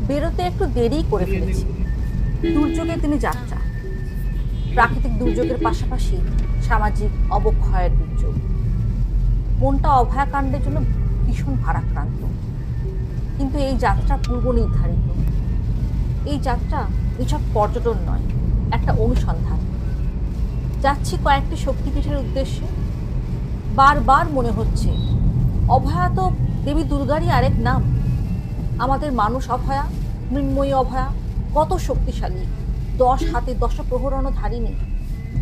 বেরোতে একটু দেরি করে ফেলেছি। দুর্যোগের দিনে যাত্রা, প্রাকৃতিক দুর্যোগের পাশাপাশি সামাজিক অবক্ষয়ের দুর্যোগ। মনটা অভয়াকাণ্ডের জন্য ভীষণ ভারাক্রান্ত। কিন্তু এই যাত্রা পূর্ব নির্ধারিত। এই যাত্রা এসব পর্যটন নয়, একটা অনুসন্ধান। যাচ্ছি কয়েকটি শক্তিপীঠের উদ্দেশ্যে। বারবার মনে হচ্ছে অভয়া তো দেবী দুর্গারই আরেক নাম। আমাদের মানুষ অভয়া, মৃন্ময়ী অভয়া কত শক্তিশালী, 10 হাতে 10 প্রহরণও ধারিনী।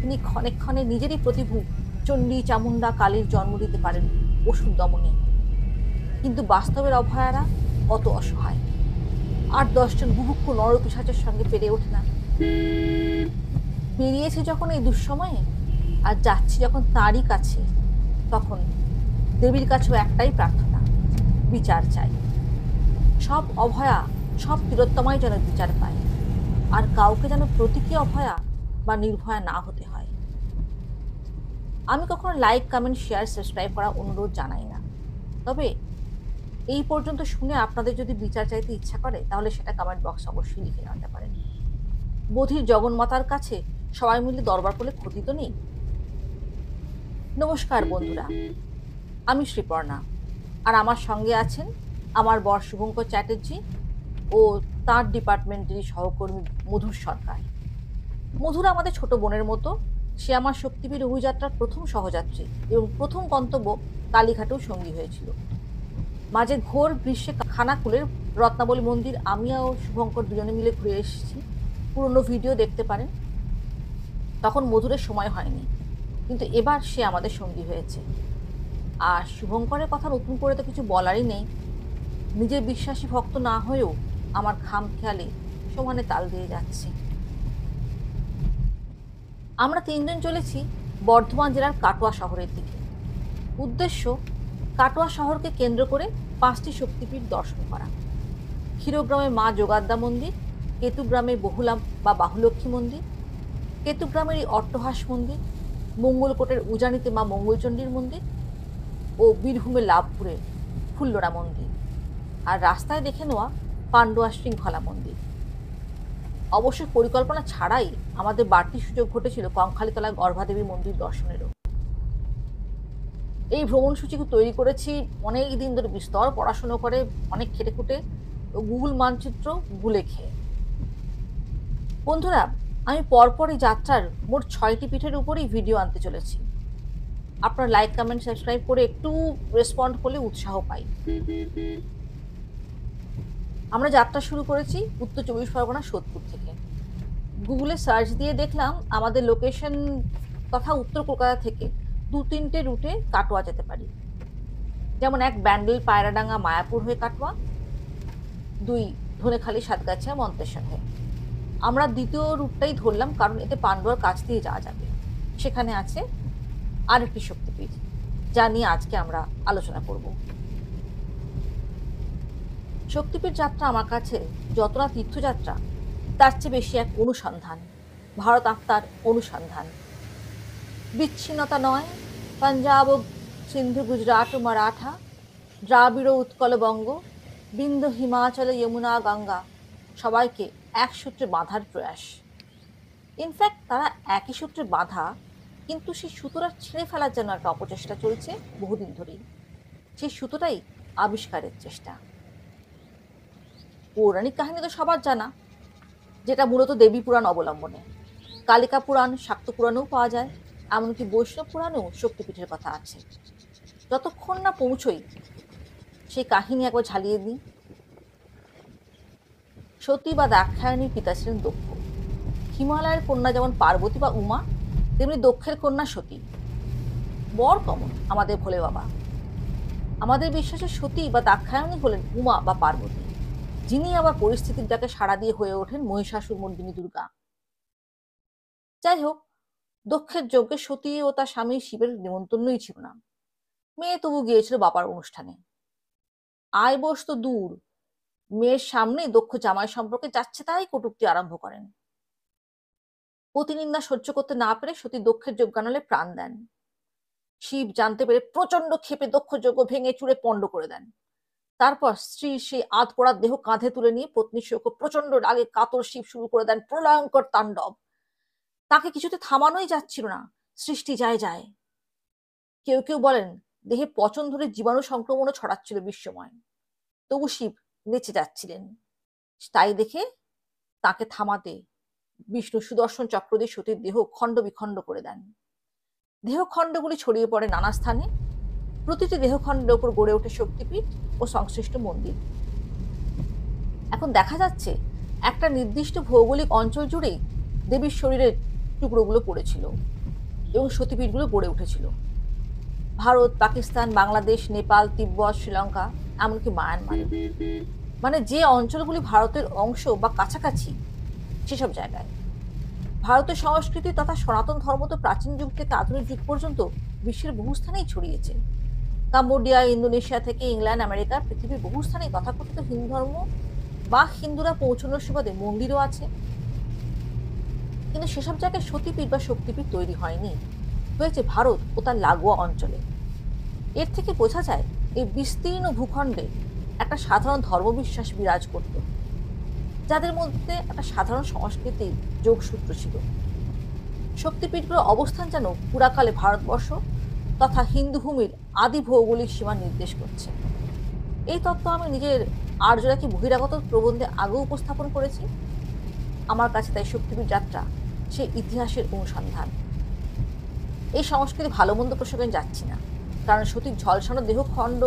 তিনি ক্ষণে ক্ষণে নিজেরই প্রতিভূ চণ্ডী চামুণ্ডা কালীর জন্ম দিতে পারেন অসুর দমনে। কিন্তু বাস্তবের অভয়ারা কত অসহায়। 8-10 জন বুভুক্ষ নরপিশাচের সঙ্গে পেরে ওঠে না। বেরিয়েছি যখন এই দুঃসময়ে আর যাচ্ছি যখন তাঁরই কাছে, তখন দেবীর কাছেও একটাই প্রার্থনা, বিচার চাই। সব অভয়া, সব তিলোত্তমাই যেন বিচার পায়, আর কাউকে যেন প্রতীকী অভয়া বা নির্ভয়া না হতে হয়। আমি কখনো লাইক, কমেন্ট, শেয়ার, সাবস্ক্রাইব করা অনুরোধ জানাই না। তবে এই পর্যন্ত শুনে আপনাদের যদি বিচার চাইতে ইচ্ছা করে, তাহলে সেটা কমেন্ট বক্সে অবশ্যই লিখে জানাতে পারেন। বোধির জগন্মাতার কাছে সবাই মিলে দরবার করলে ক্ষতি তো নেই। নমস্কার বন্ধুরা, আমি শ্রীপর্ণা, আর আমার সঙ্গে আছেন আমার বর শুভঙ্কর চ্যাটার্জি ও তার ডিপার্টমেন্টেরই সহকর্মী মধুর সরকার। মধুর আমাদের ছোট বোনের মতো। সে আমার শক্তিপীঠ অভিযাত্রার প্রথম সহযাত্রী এবং প্রথম গন্তব্য কালীঘাটেও সঙ্গী হয়েছিল। মাঝে ঘোর গ্রীষ্মে খানাকুলের রত্নাবলী মন্দির আমি ও শুভঙ্কর দুজনে মিলে ঘুরে এসেছি। পুরনো ভিডিও দেখতে পারেন। তখন মধুরের সময় হয়নি, কিন্তু এবার সে আমাদের সঙ্গী হয়েছে। আর শুভঙ্করের কথা নতুন করে তো কিছু বলারই নেই। নিজের বিশ্বাসী ভক্ত না হয়েও আমার খামখেয়ালে সমানে তাল দিয়ে যাচ্ছে। আমরা 3 জন চলেছি বর্ধমান জেলার কাটোয়া শহরের দিকে। উদ্দেশ্য কাটোয়া শহরকে কেন্দ্র করে 5টি শক্তিপীঠ দর্শন করা। ক্ষীরগ্রামে মা যোগাদ্দা মন্দির, কেতুগ্রামে বহুলাম বা বাহুলক্ষ্মী মন্দির, কেতুগ্রামেরই অট্টহাস মন্দির, মঙ্গলকোটের উজানিতে মা মঙ্গলচণ্ডীর মন্দির ও বীরভূমের লাভপুরে ফুল্লরা মন্দির, আর রাস্তায় দেখে নেওয়া পান্ডুয়া শৃঙ্খলা মন্দির। অবশ্য পরিকল্পনা ছাড়াই আমাদের বাড়তি সুযোগ ঘটেছিল কঙ্কালীতলা গর্ভাদেবী মন্দির দর্শনেরও। এই ভ্রমণসূচি তৈরি করেছি অনেক দিন ধরে, বিস্তর পড়াশুনো করে, অনেক খেটেখুটে, গুগল মানচিত্র গুলে খেয়ে। বন্ধুরা, আমি পরপর এই যাত্রার মোট 6টি পীঠের উপরেই ভিডিও আনতে চলেছি। আপনার লাইক, কমেন্ট, সাবস্ক্রাইব করে একটু রেসপন্ড করলে উৎসাহ পাই। আমরা যাত্রা শুরু করেছি উত্তর 24 পরগনা সোদপুর থেকে। গুগলে সার্চ দিয়ে দেখলাম আমাদের লোকেশন তথা উত্তর কলকাতা থেকে 2-3টে রুটে কাটোয়া যেতে পারি। যেমন 1 ব্যান্ডেল পায়রাডাঙ্গা মায়াপুর হয়ে কাটোয়া, 2 ধনেখালি সাতগাছিয়া মন্তেশ্বর হয়ে। আমরা দ্বিতীয় রুটটাই ধরলাম, কারণ এতে পান্ডুয়ার কাছ দিয়ে যাওয়া যাবে। সেখানে আছে আরেকটি শক্তিপীঠ, যা নিয়ে আজকে আমরা আলোচনা করব। শক্তিপীঠ যাত্রা আমার কাছে যত না তীর্থযাত্রা, তার চেয়ে বেশি এক অনুসন্ধান, ভারত আত্মার অনুসন্ধান। বিচ্ছিন্নতা নয়, পাঞ্জাব, সিন্ধু, গুজরাট ও মারাঠা, দ্রাবিড়, উৎকল, বঙ্গ, বিন্ধ্য, হিমাচল, যমুনা, গঙ্গা, সবাইকে এক সূত্রে বাঁধার প্রয়াস। ইনফ্যাক্ট তারা একই সূত্রে বাঁধা, কিন্তু সেই সুতোটা ছিঁড়ে ফেলার জন্য একটা অপচেষ্টা চলছে বহুদিন ধরেই। সেই সুতোটাই আবিষ্কারের চেষ্টা। পৌরাণিক কাহিনী তো সবার জানা, যেটা মূলত দেবী পুরাণ অবলম্বনে। কালিকা পুরাণ, শাক্ত পুরাণেও পাওয়া যায়, এমনকি বৈষ্ণব পুরাণেও শক্তিপীঠের কথা আছে। যতক্ষণ না পৌঁছই সেই কাহিনী একবার ঝালিয়ে দিই। সতী বা দাক্ষায়ণীর পিতা ছিলেন দক্ষ। হিমালয়ের কন্যা যেমন পার্বতী বা উমা, তেমনি দক্ষের কন্যা সতী। বর কমন আমাদের ভোলে বাবা। আমাদের বিশ্বাসে সতী বা দাক্ষায়ণী হলেন উমা বা পার্বতী, যিনি আবার পরিস্থিতির ডাকে সাড়া দিয়ে হয়ে ওঠেন মহিষাসুর মর্দিনী দুর্গা। যাই হোক, দক্ষের যজ্ঞে সতী ও তার স্বামী শিবের নিমন্ত্রণই ছিল না। মেয়ে তবু গিয়েছিল বাবার অনুষ্ঠানে। আয় বস তো দূর, মেয়ের সামনে দক্ষ জামাই সম্পর্কে যাচ্ছে তাই কটূক্তি আরম্ভ করেন। প্রতিনিন্দা সহ্য করতে না পেরে সতী দক্ষের যজ্ঞানলে প্রাণ দেন। শিব জানতে পেরে প্রচন্ড ক্ষেপে দক্ষ যজ্ঞ ভেঙে চুরে পণ্ড করে দেন। তারপর স্ত্রী সেই আধপোড়া দেহ কাঁধে তুলে নিয়ে পত্নীর শোকে প্রচন্ড রাগে কাতর শিব শুরু করে দেন প্রলয়ঙ্কর তাণ্ডব। তাকে কিছুতে থামানোই যাচ্ছিল না। সৃষ্টি যায় যায়। কেউ কেউ বলেন দেহে পচন ধরে জীবাণু সংক্রমণও ছড়াচ্ছিল বিশ্বময়। তবু শিব নেচে যাচ্ছিলেন। তাই দেখে তাকে থামাতে বিষ্ণু সুদর্শন চক্র দিয়ে সতীর দেহ খণ্ড বিখণ্ড করে দেন। দেহখণ্ডগুলি ছড়িয়ে পড়ে নানা স্থানে। প্রতিটি দেহখণ্ডের উপর গড়ে ওঠে শক্তিপীঠ ও সংশ্লিষ্ট মন্দির। এখন দেখা যাচ্ছে একটা নির্দিষ্ট ভৌগোলিক অঞ্চল জুড়েই দেবীর শরীরের টুকরোগুলো পড়েছিল এবং সতীপীঠগুলো গড়ে উঠেছিল। ভারত, পাকিস্তান, বাংলাদেশ, নেপাল, তিব্বত, শ্রীলঙ্কা, এমনকি মায়ানমার, মানে যে অঞ্চলগুলি ভারতের অংশ বা কাছাকাছি সেসব জায়গায়। ভারতের সংস্কৃতি তথা সনাতন ধর্ম তো প্রাচীন যুগ থেকে আধুনিক যুগ পর্যন্ত বিশ্বের বহু স্থানেই ছড়িয়েছে। কাম্বোডিয়া, ইন্দোনেশিয়া থেকে ইংল্যান্ড, আমেরিকা, পৃথিবীর বহু স্থানেই তথাকথিত হিন্দু ধর্ম বা হিন্দুরা পৌঁছানোর সুবাদে মন্দিরও আছে। কিন্তু সেসব জায়গায় সতীপীঠ বা শক্তিপীঠ তৈরি হয়নি, হয়েছে ভারত ও তার লাগোয়া অঞ্চলে। এর থেকে বোঝা যায় এই বিস্তীর্ণ ভূখণ্ডে একটা সাধারণ ধর্মবিশ্বাস বিরাজ করত, যাদের মধ্যে একটা সাধারণ সংস্কৃতির যোগসূত্র ছিল। শক্তিপীঠগুলোর অবস্থান যেন পুরাকালে ভারতবর্ষ তথা হিন্দু ভূমির আদি ভৌগোলিক সীমা নির্দেশ করছে। এই তত্ত্ব আমি নিজের আর্যরাকি বহিরাগত প্রবন্ধে আগেও উপস্থাপন করেছি। আমার কাছে তাই শক্তিপীঠ যাত্রা সেই ইতিহাসের অনুসন্ধান। এই সংস্কৃতি ভালো মন্দ প্রসঙ্গে যাচ্ছি না, কারণ সতীর ঝলসানো দেহখণ্ড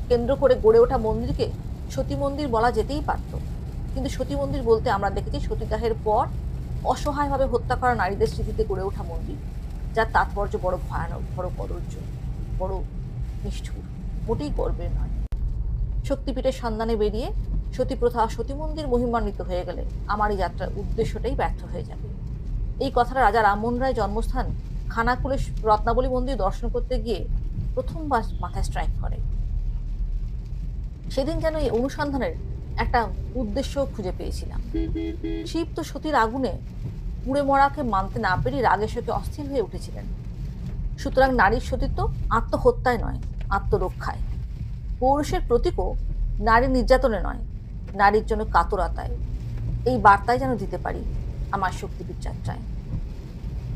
কেন্দ্র করে গড়ে ওঠা মন্দিরকে সতী মন্দির বলা যেতেই পারত। কিন্তু সতী মন্দির বলতে আমরা দেখেছি সতীদাহের পর অসহায়ভাবে হত্যা করা নারীদের স্মৃতিতে গড়ে ওঠা মন্দির, যার তাৎপর্য বড় ভয়ানক, বড় কদর্য, বড় নিষ্ঠুর, মোটেই গর্বের নয়। শক্তিপীঠের সন্ধানে বেরিয়ে সতী প্রথা, সতী মন্দির মহিমান্বিত হয়ে গেলে আমার এই যাত্রার উদ্দেশ্যটাই ব্যর্থ হয়ে যাবে। এই কথাটা রাজা রামমোহন রায় জন্মস্থান খানাকুলে রত্নাবলী মন্দির দর্শন করতে গিয়ে প্রথমবার মাথায় স্ট্রাইক করে। সেদিন যেন এই অনুসন্ধানের একটা উদ্দেশ্য খুঁজে পেয়েছিলাম। শিব তো সতীর আগুনে পুড়ে মরাকে মানতে না পেরে রাগে শোকে অস্থির হয়ে উঠেছিলেন। সুতরাং নারীর সতীত্ব আত্মহত্যায় নয়, আত্মরক্ষায়। পৌরুষের প্রতীকও নারী নির্যাতনে নয়, নারীর জন্য কাতরতায়। এই বার্তায় যেন দিতে পারি আমার শক্তিপীঠ যাত্রায়।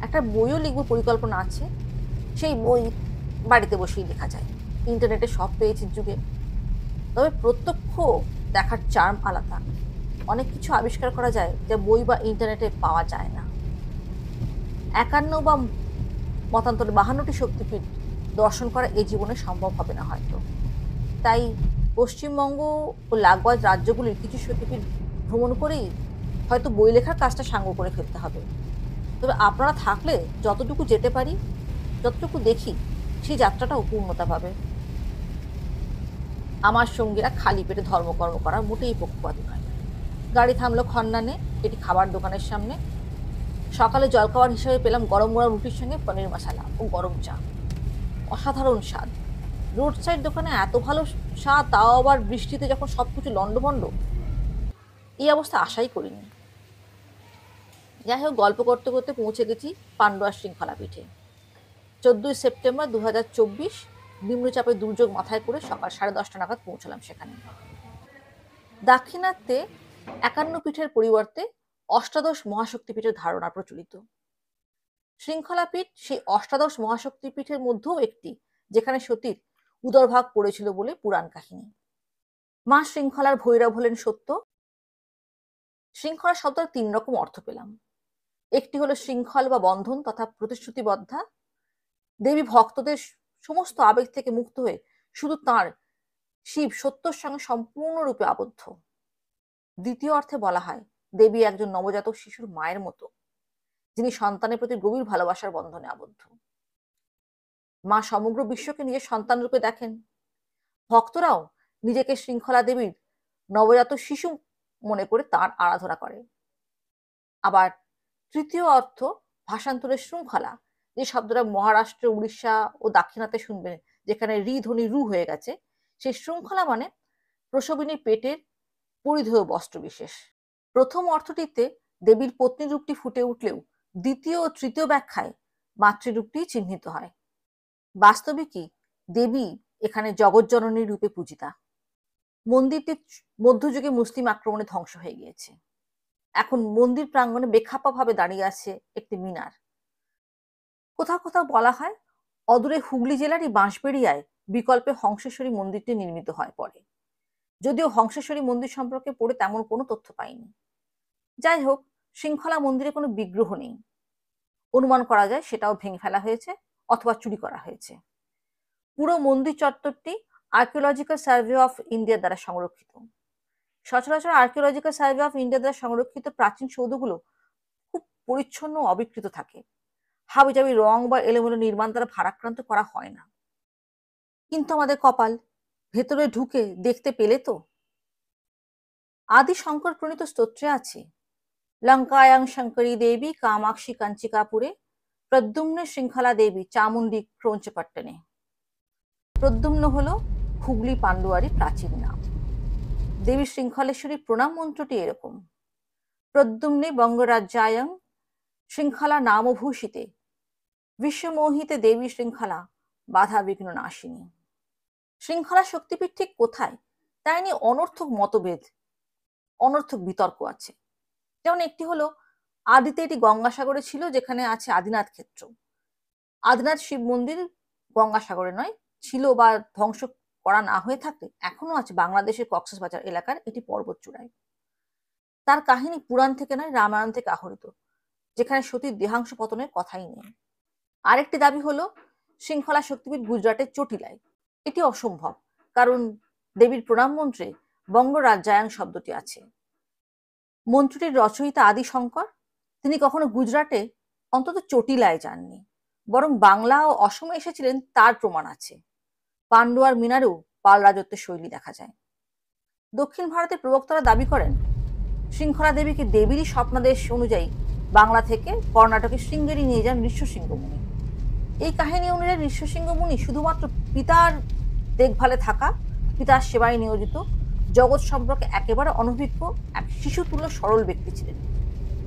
একটা বইও লিখব পরিকল্পনা আছে। সেই বই বাড়িতে বসেই লেখা যায়, ইন্টারনেটে সব পেয়েছি যুগে। তবে প্রত্যক্ষ দেখার চার্ম আলাদা। অনেক কিছু আবিষ্কার করা যায় যা বই বা ইন্টারনেটে পাওয়া যায় না। 51 বা মতান্তরে 52টি শক্তিপীঠ দর্শন করা এই জীবনে সম্ভব হবে না হয়তো। তাই পশ্চিমবঙ্গ ও লাগোয়া রাজ্যগুলির কিছু শক্তিপীঠ ভ্রমণ করেই হয়তো বই লেখার কাজটা সাঙ্গ করে ফেলতে হবে। তবে আপনারা থাকলে যতটুকু যেতে পারি, যতটুকু দেখি, সেই যাত্রাটাও পূর্ণতা পাবে। আমার সঙ্গীরা খালি পেটে ধর্মকর্ম করা মোটেই পক্ষপাতী নয়। গাড়ি থামলো খন্নানে, এটি খাবার দোকানের সামনে। সকালে জলখাবার হিসেবে পেলাম গরম গরম রুটির সঙ্গে পনির মশলা ও গরম চা। অসাধারণ স্বাদ। রোড সাইড দোকানে এত ভালো স্বাদ, তাও আবার বৃষ্টিতে যখন সবকিছু লন্ডভন্ড, এই অবস্থা আশাই করিনি। যাই হোক, গল্প করতে করতে পৌঁছে গেছি পান্ডুয়া শৃঙ্খলা পীঠে। 14 সেপ্টেম্বর 2024 নিম্নচাপের দুর্যোগ মাথায় করে সকাল 10:30 নাগাদ পৌঁছলাম সেখানে। দাক্ষিণাত্যে 51 পীঠের পরিবর্তে অষ্টাদশ মহাশক্তিপীঠের ধারণা প্রচলিত। শৃঙ্খলা পীঠ সেই অষ্টাদশ মহাশক্তিপীঠের মধ্যেও একটি, যেখানে সতীর উদরভাগ পড়েছিল বলে পুরাণ কাহিনী। মা শৃঙ্খলার ভৈরব হলেন সত্য। শৃঙ্খলা শব্দের 3 রকম অর্থ পেলাম। একটি হলো শৃঙ্খল বা বন্ধন তথা প্রতিশ্রুতিবদ্ধা। দেবী ভক্তদের সমস্ত আবেগ থেকে মুক্ত হয়ে শুধু তাঁর শিব সত্যর সঙ্গে সম্পূর্ণরূপে আবদ্ধ। দ্বিতীয় অর্থে বলা হয় দেবী একজন নবজাতক শিশুর মায়ের মতো, যিনি সন্তানের প্রতি গভীর ভালোবাসার বন্ধনে আবদ্ধ। মা সমগ্র বিশ্বকে নিজের সন্তান রূপে দেখেন। ভক্তরাও নিজেকে শৃঙ্খলা দেবীর নবজাতক শিশু মনে করে তাঁর আরাধনা করে। আবার তৃতীয় অর্থ ভাষান্তরের শৃঙ্খলা, যে শব্দটা মহারাষ্ট্র, উড়িষ্যা ও দাক্ষিণাত্যে শুনবেন, যেখানে রি ধ্বনি রু হয়ে গেছে, সেই শৃঙ্খলা মানে প্রসবিনী পেটের পরিধেয় বস্ত্র বিশেষ। প্রথম অর্থটিতে দেবীর পত্নী রূপটি ফুটে উঠলেও দ্বিতীয় ও তৃতীয় ব্যাখ্যায় মাতৃরূপটি চিহ্নিত হয়। বাস্তবিকই দেবী এখানে জগজ্জননী রূপে পূজিতা। মন্দিরটি মধ্যযুগে মুসলিম আক্রমণে ধ্বংস হয়ে গিয়েছে। এখন মন্দির প্রাঙ্গণে বেখাপ্পা দাঁড়িয়ে আছে একটি মিনার। কোথাও কোথাও বলা হয় অদূরে হুগলি জেলারই বাঁশবেড়িয়ায় বিকল্পে হংসেশ্বরী মন্দিরটি নির্মিত হয় পরে। যদিও হংসেশ্বরী মন্দির সম্পর্কে পড়ে তেমন কোনো তথ্য পাইনি। যাই হোক, শৃঙ্খলা মন্দিরে কোনো বিগ্রহ নেই। অনুমান করা যায় সেটাও ভেঙে ফেলা হয়েছে অথবা চুরি করা হয়েছে। পুরো মন্দির চত্বরটি আর্কিওলজিক্যাল সার্ভে অফ ইন্ডিয়া দ্বারা সংরক্ষিত। সচরাচর আর্কিওলজিক্যাল সার্ভে অফ ইন্ডিয়া দ্বারা সংরক্ষিত প্রাচীন সৌধগুলো খুব পরিচ্ছন্ন ও অবিকৃত থাকে। হাবিজাবি রং বা এলোমেলো নির্মাণ দ্বারা ভারাক্রান্ত করা হয় না। কিন্তু আমাদের কপাল, ভেতরে ঢুকে দেখতে পেলে তো। আদি শঙ্কর প্রণীত স্তোত্রে আছে, লঙ্কায়াং শঙ্করী দেবী কামাক্ষী কাঞ্চিকাপুরে প্রদ্যুম্নে শৃঙ্খলা দেবী চামুন্ডি ক্রৌঞ্চপট্টনে। প্রদ্যুম্ন হলো হুগলি পান্ডুয়ারি প্রাচীন নাম। দেবী শৃঙ্খলেশ্বরীর প্রণাম মন্ত্রটি এরকম, প্রদ্যুম্নে বঙ্গরাজ্যায়ং শৃঙ্খলা নামভূষিতে বিশ্বমোহিতে দেবী শৃঙ্খলা বাধা বিঘ্ন নাশিনী। শৃঙ্খলা শক্তিপীঠ ঠিক কোথায় তাই নিয়ে অনর্থক মতভেদ, অনর্থক বিতর্ক আছে। যেমন একটি হলো, আদিতে এটি গঙ্গাসাগরে ছিল, যেখানে আছে আদিনাথ ক্ষেত্র। আদিনাথ শিব মন্দির গঙ্গাসাগরে নয়, ছিল বা ধ্বংস করা না হয়ে থাকলে এখনো আছে বাংলাদেশের কক্সবাজার এলাকার এটি পর্বত চূড়ায়। তার কাহিনী পুরাণ থেকে নয়, রামায়ণ থেকে আহরিত, যেখানে সতীর দেহাংশ পতনের কথাই নেই। আরেকটি দাবি হলো শৃঙ্খলা শক্তিপীঠ গুজরাটের চটিলায়। এটি অসম্ভব, কারণ দেবীর প্রণাম মন্ত্রে বঙ্গরাজ্যায়ং শব্দটি আছে। মন্ত্রটির রচয়িতা আদি শঙ্কর, তিনি কখনো গুজরাটে অন্তত চটিলায় যাননি, বরং বাংলা ও অসমে এসেছিলেন তার প্রমাণ আছে। পান্ডুয়ার মিনারেও পাল রাজত্বের শৈলী দেখা যায়। দক্ষিণ ভারতের প্রবক্তারা দাবি করেন শৃঙ্খলা দেবীকে দেবীরই স্বপ্নাদেশ অনুযায়ী বাংলা থেকে কর্ণাটকের শৃঙ্গেরি নিয়ে যান ঋষ্যশৃঙ্গ মুনি। এই কাহিনী অনুযায়ী ঋষ্যশৃঙ্গ মুনি শুধুমাত্র পিতার দেখভালে থাকা, পিতার সেবায় নিয়োজিত, জগৎ সম্পর্কে একেবারে অনভিজ্ঞ এক শিশুতুল্য সরল ব্যক্তি ছিলেন।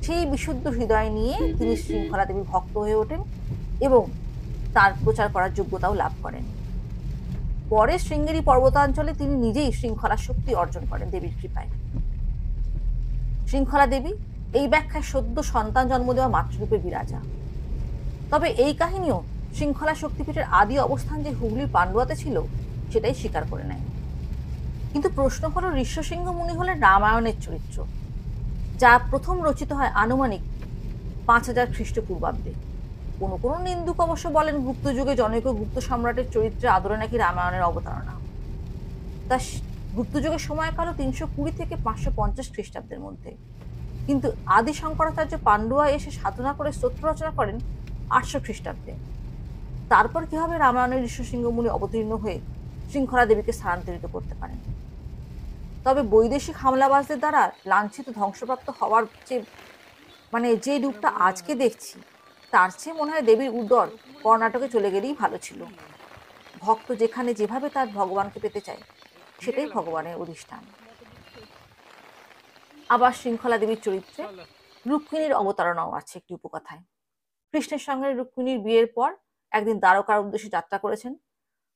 সেই বিশুদ্ধ হৃদয় নিয়ে তিনি শৃঙ্খলা দেবীর ভক্ত হয়ে ওঠেন এবং তার প্রচার করার যোগ্যতাও লাভ করেন। পরে শৃঙ্গেরি পর্বতাঞ্চলে তিনি নিজেই শৃঙ্খলা শক্তি অর্জন করেন দেবীর কৃপায়। শৃঙ্খলা দেবী এই ব্যাখ্যায় সদ্য সন্তান জন্ম দেওয়া মাতৃরূপে বিরাজা। তবে এই কাহিনীও শৃঙ্খলা শক্তিপীঠের আদি অবস্থান যে হুগলির পান্ডুয়াতে ছিল সেটাই স্বীকার করে নেয়। কিন্তু প্রশ্ন হলো, ঋষ্যশৃঙ্গ মুনি হলেন রামায়ণের চরিত্র, যা প্রথম রচিত হয় আনুমানিক 5000 খ্রিস্টপূর্বাব্দে। কোনো কোনো নিন্দুক অবশ্য বলেন গুপ্ত যুগে জনৈক গুপ্ত সম্রাটের চরিত্রে আদরে নাকি রামায়ণের অবতারণা। তা গুপ্ত যুগের সময়কালও 320 থেকে 550 খ্রিস্টাব্দের মধ্যে। কিন্তু আদি শঙ্করাচার্য পান্ডুয়া এসে সাধনা করে স্তোত্র রচনা করেন 800 খ্রিস্টাব্দে। তারপর কিভাবে রামায়ণের ঋষ্যশৃঙ্গ মুনি অবতীর্ণ হয়ে শৃঙ্খলা দেবীকে স্থানান্তরিত করতে পারেন? তবে বৈদেশিক হামলাবাজদের দ্বারা লাঞ্ছিত ধ্বংসপ্রাপ্ত হওয়ার যে রূপটা আজকে দেখছি, তার চেয়ে মনে হয় দেবীর উদর কর্ণাটকে চলে গেলেই ভালো ছিল। ভক্ত যেখানে যেভাবে তার ভগবানকে পেতে চায়, সেটাই ভগবানের অধিষ্ঠান। আবার শৃঙ্খলা দেবীর চরিত্রে রুক্মিণীর অবতারণাও আছে একটি উপকথায়। কৃষ্ণের সঙ্গে রুক্মিণীর বিয়ের পর একদিন দ্বারকার উদ্দেশ্যে যাত্রা করেছেন।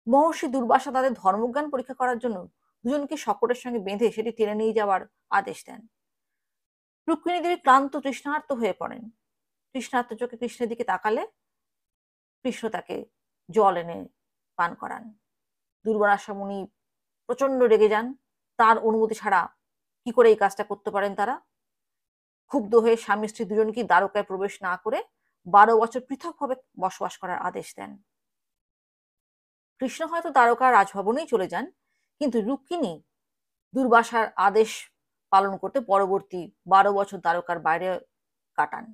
মহর্ষি দুর্বাসা তাদের ধর্মজ্ঞান পরীক্ষা করার জন্য দুজনকে শকটের সঙ্গে বেঁধে সেটি টেনে নিয়ে যাওয়ার আদেশ দেন। রুক্মিণী দেবী ক্লান্ত তৃষ্ণার্ত হয়ে পড়েন। তৃষ্ণার্ত চোখে কৃষ্ণের দিকে তাকালে কৃষ্ণ তাকে জল এনে পান করান। দুর্বাসা মুনি প্রচন্ড রেগে যান, তার অনুমতি ছাড়া কি করে এই কাজটা করতে পারেন তারা। ক্ষুব্ধ হয়ে স্বামী স্ত্রী দুজনকে দ্বারকায় প্রবেশ না করে 12 বছর পৃথকভাবে বসবাস করার আদেশ দেন। কৃষ্ণ হয়তো দ্বারকার রাজভবনেই চলে যান, কিন্তু রুক্মিণী দুর্বাসার আদেশ পালন করতে পরবর্তী 12 বছর দ্বারকার বাইরে কাটান।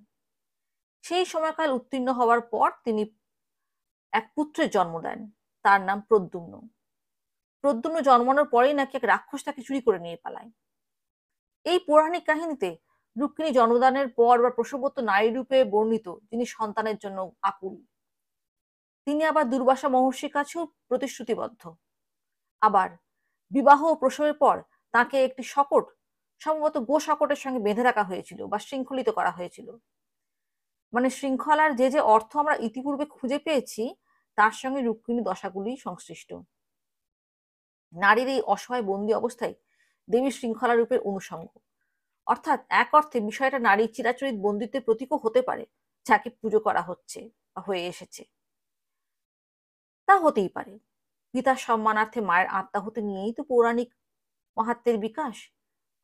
সেই সময়কাল উত্তীর্ণ হওয়ার পর তিনি এক পুত্রের জন্ম দেন, তার নাম প্রদ্যুম্ন। প্রদ্যুম্ন জন্মানোর পরেই নাকি এক রাক্ষস তাকে চুরি করে নিয়ে পালায়। এই পৌরাণিক কাহিনীতে রুক্মিণী জন্মদানের পর বা প্রসবোত্তর নারী রূপে বর্ণিত, যিনি সন্তানের জন্য আকুল। তিনি আবার দুর্বাসা মহর্ষির কাছেও প্রতিশ্রুতিবদ্ধ। আবার বিবাহ ও প্রসবের পর তাকে একটি শকট, সম্ভবত গো শকটের সঙ্গে বেঁধে রাখা হয়েছিল বা শৃঙ্খলিত করা হয়েছিল। মানে শৃঙ্খলার যে অর্থ আমরা ইতিপূর্বে খুঁজে পেয়েছি, তার সঙ্গে রুক্মিণী দশাগুলি সংশ্লিষ্ট। নারীর এই অসহায় বন্দী অবস্থায় দেবী শৃঙ্খলা রূপের অনুষঙ্গ, অর্থাৎ এক অর্থে বিষয়টা নারীর চিরাচরিত বন্দিত্বের প্রতীকও হতে পারে, যাকে পুজো করা হচ্ছে বা হয়ে এসেছে। তা হতেই পারে, পিতার সম্মানার্থে মায়ের আত্মাহুতি নিয়েই তো পৌরাণিক মাহাত্ম্যের বিকাশ।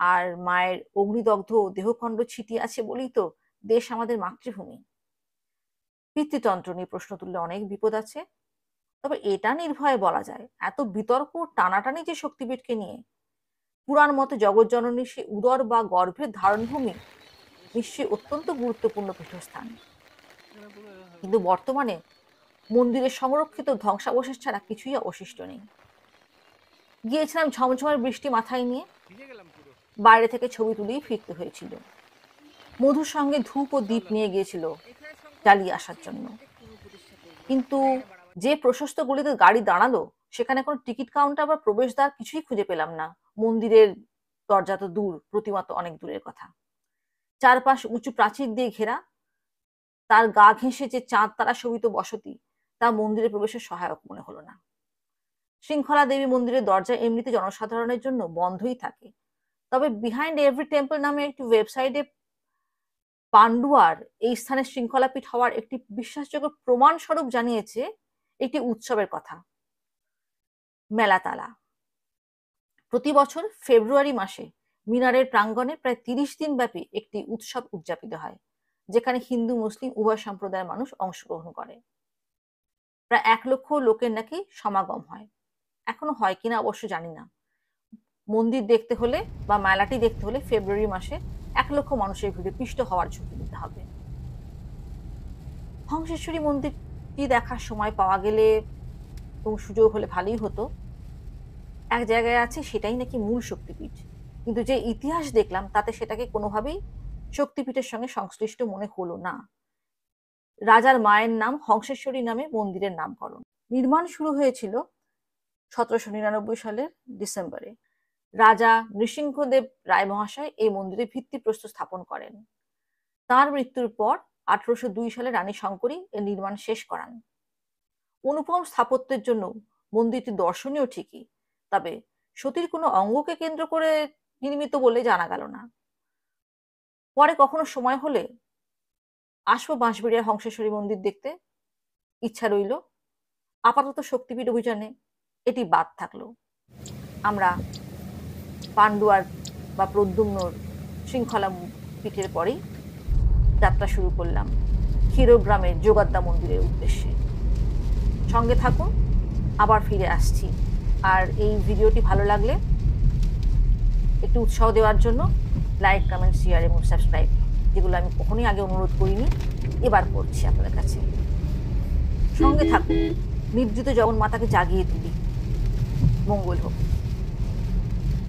আর মায়ের অগ্নিদগ্ধ দেহখণ্ড ছিটিয়ে আছে বলেই তো দেশ আমাদের মাতৃভূমি। পিতৃতন্ত্র নিয়ে প্রশ্ন তুললে অনেক বিপদ আছে, তবে এটা নির্ভয়ে বলা যায় এত বিতর্ক টানাটানি যে শক্তিপীঠকে নিয়ে, পুরাণ মতে জগৎজননী সে উদর বা গর্ভের ধারণভূমি নিশ্চয়ই অত্যন্ত গুরুত্বপূর্ণ পীঠস্থান। কিন্তু বর্তমানে মন্দিরের সংরক্ষিত ধ্বংসাবশেষ ছাড়া কিছুই অবশিষ্ট নেই। গিয়েছিলাম ঝমঝমের বৃষ্টি মাথায় নিয়ে, বাইরে থেকে ছবি তুলেই ফিরতে হয়েছিল। মধুর সঙ্গে ধূপ ও দীপ নিয়ে গিয়েছিল জ্বালিয়ে আসার জন্য। কিন্তু যে প্রশস্ত গলিতে গাড়ি দাঁড়ালো সেখানে কোনো টিকিট কাউন্টার বা প্রবেশদ্বার কিছুই খুঁজে পেলাম না। মন্দিরের দরজা তো দূর, প্রতিমা তো অনেক দূরের কথা। চারপাশ উঁচু প্রাচীর দিয়ে ঘেরা, তার গা ঘেঁষে যে চাঁদ তারা শোভিত বসতি, তা মন্দিরে প্রবেশের সহায়ক মনে হলো না। শৃঙ্খলা দেবী মন্দিরের দরজা এমনিতে জনসাধারণের জন্য বন্ধই থাকে, তবে বিহাইন্ড এভরি টেম্পল নামে একটি ওয়েবসাইটে পান্ডুয়ার এই স্থানে শৃঙ্খলাপীঠ হওয়ার একটি বিশ্বাসযোগ্য প্রমাণ স্বরূপ জানিয়েছে একটি উৎসবের কথা, মেলাতালা। প্রতি বছর ফেব্রুয়ারি মাসে মিনারের প্রাঙ্গণে প্রায় 30 দিন ব্যাপী একটি উৎসব উদযাপিত হয়, যেখানে হিন্দু মুসলিম উভয় সম্প্রদায়ের মানুষ অংশগ্রহণ করে। প্রায় 1 লক্ষ লোকের নাকি সমাগম হয়। এখনো হয় কিনা অবশ্য জানি না। মন্দির দেখতে হলে বা মেলাটি দেখতে হলে ফেব্রুয়ারি মাসে 1 লক্ষ মানুষের ভিড়ে পিষ্ট হওয়ার ঝুঁকি নিতে হবে। হংসেশ্বরী মন্দিরটি দেখার সময় পাওয়া গেলে এবং সুযোগ হলে ভালোই হতো। এক জায়গায় আছে সেটাই নাকি মূল শক্তিপীঠ, কিন্তু যে ইতিহাস দেখলাম তাতে সেটাকে কোনোভাবেই শক্তিপীঠের সঙ্গে সংশ্লিষ্ট মনে হলো না। রাজার মায়ের নাম হংসেশ্বরী নামে মন্দিরের নামকরণ। নির্মাণ শুরু হয়েছিল 1799 সালের ডিসেম্বরে। রাজা নৃসিংহদেব রায় মহাশয় এই মন্দিরে ভিত্তিপ্রস্তর স্থাপন করেন। তার মৃত্যুর পর 1802 সালে রানী শঙ্করী এর নির্মাণ শেষ করান। অনুপম স্থাপত্যের জন্য মন্দিরটি দর্শনীয় ঠিকই, তবে সতীর কোনো অঙ্গকে কেন্দ্র করে নির্মিত বলে জানা গেল না। পরে কখনো সময় হলে আসবো বাঁশবেড়িয়ার হংসেশ্বরী মন্দির দেখতে, ইচ্ছা রইল। আপাতত শক্তিপীঠ অভিযানে এটি বাদ থাকলো। আমরা পান্ডুয়ার বা প্রদ্যুম্নর শৃঙ্খলা পীঠের পরেই যাত্রা শুরু করলাম ক্ষীরগ্রামের যোগাদ্দা মন্দিরের উদ্দেশ্যে। সঙ্গে থাকুন, আবার ফিরে আসছি। আর এই ভিডিওটি ভালো লাগলে একটু উৎসাহ দেওয়ার জন্য লাইক, কমেন্ট, শেয়ার এবং সাবস্ক্রাইব, যেগুলো আমি কখনোই আগে অনুরোধ করিনি, এবার করছি আপনাদের কাছে। সঙ্গে থাকুন, নিদ্রিত জগন্মাতাকে জাগিয়ে তুলি। মঙ্গল হোক।